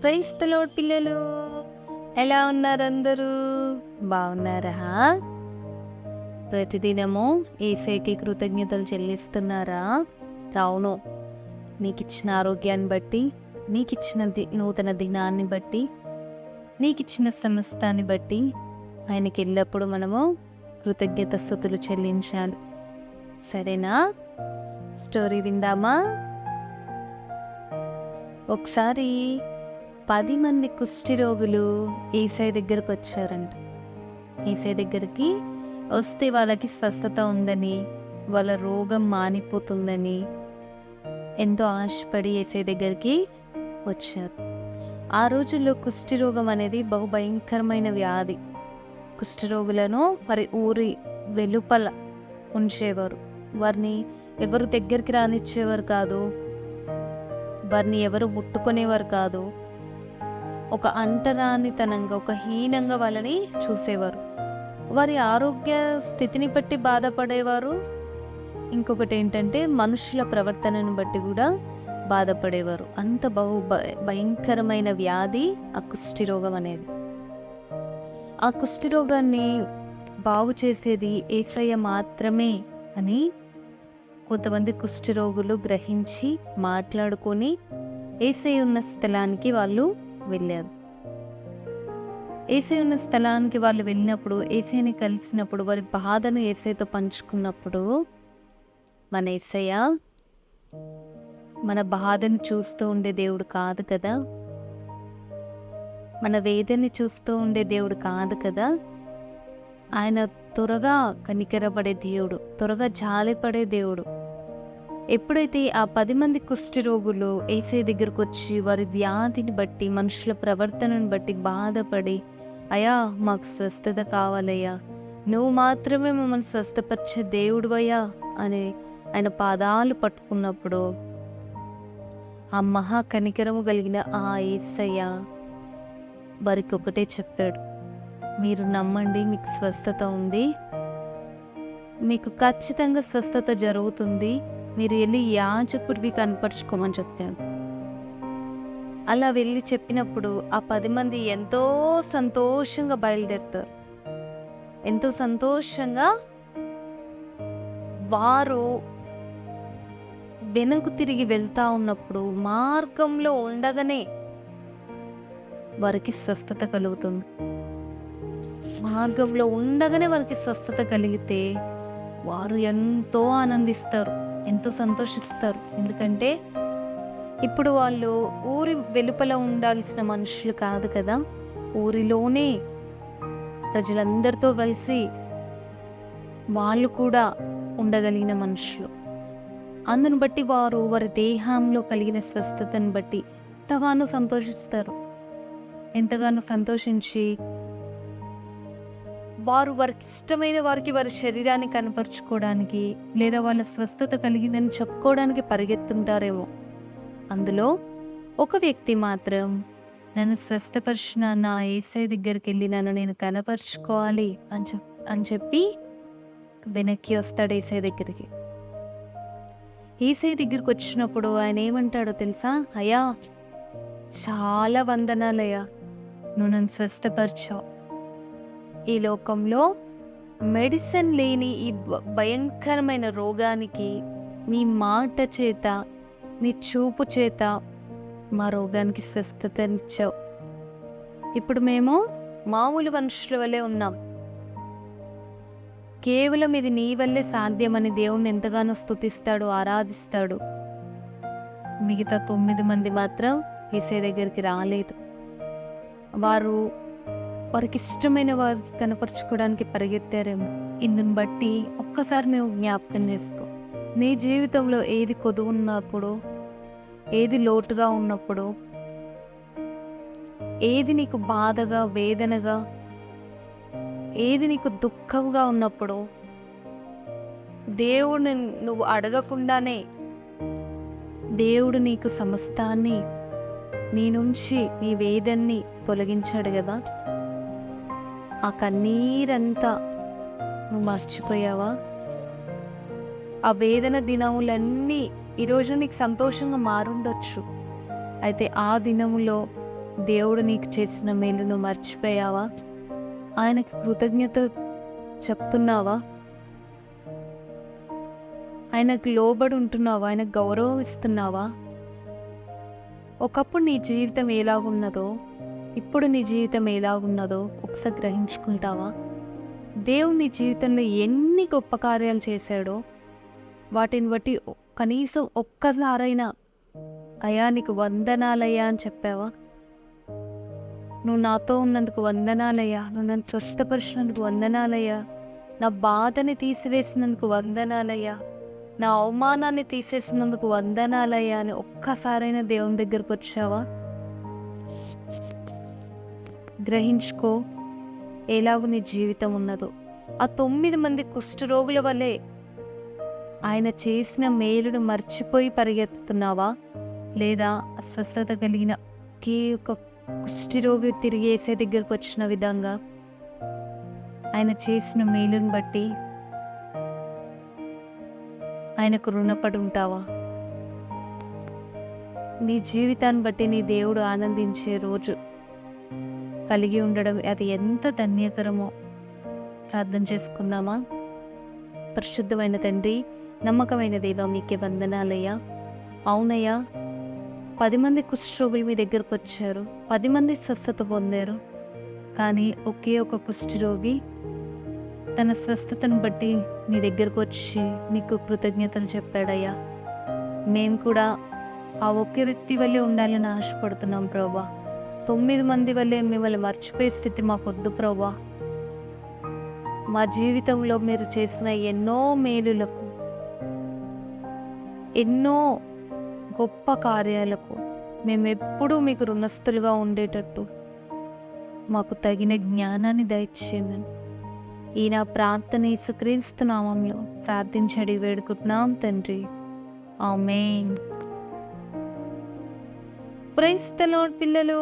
Praise the lord పిల్లలు, ఎలా ఉన్నారు అందరూ? బాగున్నారా? ప్రతిదినము యేసయ్యకి కృతజ్ఞతలు చెల్లిస్తున్నారా? అవును, నీకిచ్చిన ఆరోగ్యాన్ని బట్టి, నీకిచ్చిన నూతన దినాన్ని బట్టి, నీకిచ్చిన సమస్తాన్ని బట్టి ఆయనకి ఎల్లప్పుడూ మనము కృతజ్ఞత స్తుతులు చెల్లించాలి. సరేనా? స్టోరీ విందామా? ఒకసారి 10 మంది కుష్ఠరోగులు యేసయ్య దగ్గరకు వచ్చారంట. యేసయ్య దగ్గరికి వస్తే వాళ్ళకి స్వస్థత ఉందని, వాళ్ళ రోగం మానిపోతుందని ఎంతో ఆశపడి యేసయ్య దగ్గరికి వచ్చారు. ఆ రోజుల్లో కుష్ఠరోగం అనేది బహుభయంకరమైన వ్యాధి. కుష్ఠరోగులను మరి ఊరి వెలుపల ఉంచేవారు. వారిని ఎవరు దగ్గరికి రానిచ్చేవారు కాదు, వారిని ఎవరు ముట్టుకునేవారు కాదు. ఒక అంటరానితనంగా, ఒక హీనంగా వాళ్ళని చూసేవారు. వారి ఆరోగ్య స్థితిని బట్టి బాధపడేవారు. ఇంకొకటి ఏంటంటే మనుషుల ప్రవర్తనను బట్టి కూడా బాధపడేవారు. అంత భయంకరమైన వ్యాధి ఆ కుష్ఠరోగం అనేది. ఆ కుష్ఠరోగాన్ని బాగు చేసేది యేసయ్య మాత్రమే అని కొంతమంది కుష్ఠరోగులు గ్రహించి మాట్లాడుకొని యేసయ్య ఉన్న స్థలానికి వాళ్ళు వెళ్ళారు. యేసయ్య ఉన్న స్థలానికి వాళ్ళు వెళ్ళినప్పుడు, యేసయ్యని కలిసినప్పుడు, వారి బాధను యేసయ్యతో పంచుకున్నప్పుడు, మన యేసయ్య మన బాధను చూస్తూ ఉండే దేవుడు కాదు కదా, మన వేదనని చూస్తూ ఉండే దేవుడు కాదు కదా. ఆయన త్వరగా కనికరపడే దేవుడు, త్వరగా జాలిపడే దేవుడు. ఎప్పుడైతే ఆ 10 మంది కుష్ఠరోగులు యేసయ్య దగ్గరకు వచ్చి వారి వ్యాధిని బట్టి, మనుషుల ప్రవర్తనను బట్టి బాధపడి, అయ్యా మాకు స్వస్థత కావాలయ్యా, నువ్వు మాత్రమే మమ్మల్ని స్వస్థపరిచే దేవుడువయ్యా అని ఆయన పాదాలు పట్టుకున్నప్పుడు, ఆ మహా కనికరము కలిగిన ఆ యేసయ్య వారికి ఒకటే చెప్పాడు, మీరు నమ్మండి, మీకు స్వస్థత ఉంది, మీకు ఖచ్చితంగా స్వస్థత జరుగుతుంది, మీరు వెళ్ళి యాజకుడికి కనపరుచుకోమని చెప్తాను. అలా వెళ్ళి చెప్పినప్పుడు ఆ 10 మంది ఎంతో సంతోషంగా బయలుదేరుతారు. ఎంతో సంతోషంగా వారు వెనక్కు తిరిగి వెళ్తా ఉన్నప్పుడు మార్గంలో ఉండగానే వారికి స్వస్థత కలుగుతుంది. మార్గంలో ఉండగానే వారికి స్వస్థత కలిగితే వారు ఎంతో ఆనందిస్తారు, ఎంతో సంతోషిస్తారు. ఎందుకంటే ఇప్పుడు వాళ్ళు ఊరి వెలుపల ఉండాల్సిన మనుషులు కాదు కదా, ఊరిలోనే ప్రజలందరితో కలిసి వాళ్ళు కూడా ఉండగలిగిన మనుషులు. అందును బట్టి వారు వారి దేహంలో కలిగిన స్వస్థతను బట్టి ఎంతగానో సంతోషిస్తారు. ఎంతగానో సంతోషించి వారికి ఇష్టమైన వారికి వారి శరీరాన్ని కనపరుచుకోవడానికి, లేదా వాళ్ళ స్వస్థత కలిగిందని చెప్పుకోవడానికి పరిగెత్తుంటారేమో. అందులో ఒక వ్యక్తి మాత్రం, నన్ను స్వస్థపరిచిన నా యేసయ్య దగ్గరికి వెళ్ళి నన్ను నేను కనపరుచుకోవాలి అని చెప్పి వెనక్కి వస్తాడు యేసయ్య దగ్గరికి. యేసయ్య దగ్గరికి వచ్చినప్పుడు ఆయన ఏమంటాడో తెలుసా? అయ్యా చాలా వందనాలయ్యా, నువ్వు నన్ను స్వస్థపరిచావు. ఈ లోకంలో మెడిసిన్ లేని ఈ భయంకరమైన రోగానికి నీ మాట చేత, నీ చూపు చేత మా రోగానికి స్వస్థతనిచ్చావు. ఇప్పుడు మేము మామూలు మనుషుల వల్లే ఉన్నాం. కేవలం ఇది నీ వల్లే సాధ్యమని దేవుణ్ణి ఎంతగానో స్తుతిస్తాడు, ఆరాధిస్తాడు. మిగతా 9 మంది మాత్రం యేసయ్య దగ్గరికి రాలేదు. వారికి ఇష్టమైన వారికి కనపరుచుకోవడానికి పరిగెత్తారేమో. ఇందుని బట్టి ఒక్కసారి నువ్వు జ్ఞాపకం చేసుకో. నీ జీవితంలో ఏది కొదువు ఉన్నప్పుడు, ఏది లోటుగా ఉన్నప్పుడు, ఏది నీకు బాధగా, వేదనగా, ఏది నీకు దుఃఖంగా ఉన్నప్పుడు, దేవుడిని నువ్వు అడగకుండానే దేవుడు నీకు సమస్తాన్ని, నీ నుంచి నీ వేదన్ని తొలగించాడు కదా. ఆ కన్నీరంతా నువ్వు మర్చిపోయావా? ఆ వేదన దినములన్నీ ఈరోజు నీకు సంతోషంగా మారుండొచ్చు. అయితే ఆ దినములో దేవుడు నీకు చేసిన మేలును మర్చిపోయావా? ఆయనకి కృతజ్ఞత చెప్తున్నావా? ఆయనకు లోబడి ఉంటున్నావా? ఆయనకు గౌరవం ఇస్తున్నావా? ఒకప్పుడు నీ జీవితం ఎలాగున్నదో, ఇప్పుడు నీ జీవితం ఎలాగున్నదో ఒకసారి గ్రహించుకుంటావా? దేవుడు నీ జీవితంలో ఎన్ని గొప్ప కార్యాలు చేశాడో వాటిని బట్టి కనీసం ఒక్కసారైనా అయ్యా నీకు వందనాలయ్యా అని చెప్పావా? నువ్వు నాతో ఉన్నందుకు వందనాలయ్యా, నువ్వు నన్ను స్వస్థపరిచినందుకు వందనాలయ్యా, నా బాధని తీసివేసినందుకు వందనాలయ్యా, నా అవమానాన్ని తీసేసినందుకు వందనాలయ్యా అని ఒక్కసారైనా దేవుని దగ్గరకు వచ్చావా? గ్రహించుకో ఎలాగూ నీ జీవితం ఉన్నదో. ఆ 9 మంది కుష్ఠరోగుల వల్లే ఆయన చేసిన మేలును మర్చిపోయి పరిగెత్తుతున్నావా? లేదా అస్వస్థత కలిగిన ఒకే ఒక కుష్ఠరోగి తిరిగి వేసే దగ్గరకు వచ్చిన విధంగా ఆయన చేసిన మేలును బట్టి ఆయనకు రుణపడి ఉంటావా? నీ జీవితాన్ని బట్టి నీ దేవుడు ఆనందించే రోజు కలిగి ఉండడం అది ఎంత ధన్యకరమో ప్రార్థన చేసుకుందామా? పరిశుద్ధమైన తండ్రి, నమ్మకమైన దేవా, మీకే వందనాలయ్యా. అవునయ్యా, 10 మంది కుష్ఠరోగులు మీ దగ్గరకు వచ్చారు, 10 మంది స్వస్థత పొందారు. కానీ ఒకే ఒక కుష్ఠరోగి తన స్వస్థతను బట్టి నీ దగ్గరకు వచ్చి నీకు కృతజ్ఞతలు చెప్పాడయ్యా. మేము కూడా ఆ ఒకే వ్యక్తి వల్లే ఉండాలని ఆశపడుతున్నాం ప్రభా. 9 మంది వల్లే మిమ్మల్ని మర్చిపోయే స్థితి మాకొద్దు ప్రభా. మా జీవితంలో మీరు చేసిన ఎన్నో మేలులకు, ఎన్నో గొప్ప కార్యాలకు మేమెప్పుడూ మీకు రుణస్థులుగా ఉండేటట్టు మాకు తగిన జ్ఞానాన్ని దయచేయమని ఈ నా ప్రార్థన యేసుక్రీస్తు నామములో ప్రార్థించడి వేడుకుంటున్నాం తండ్రి. ఆమేన్. ప్రైజ్ ది లార్డ్ పిల్లలు.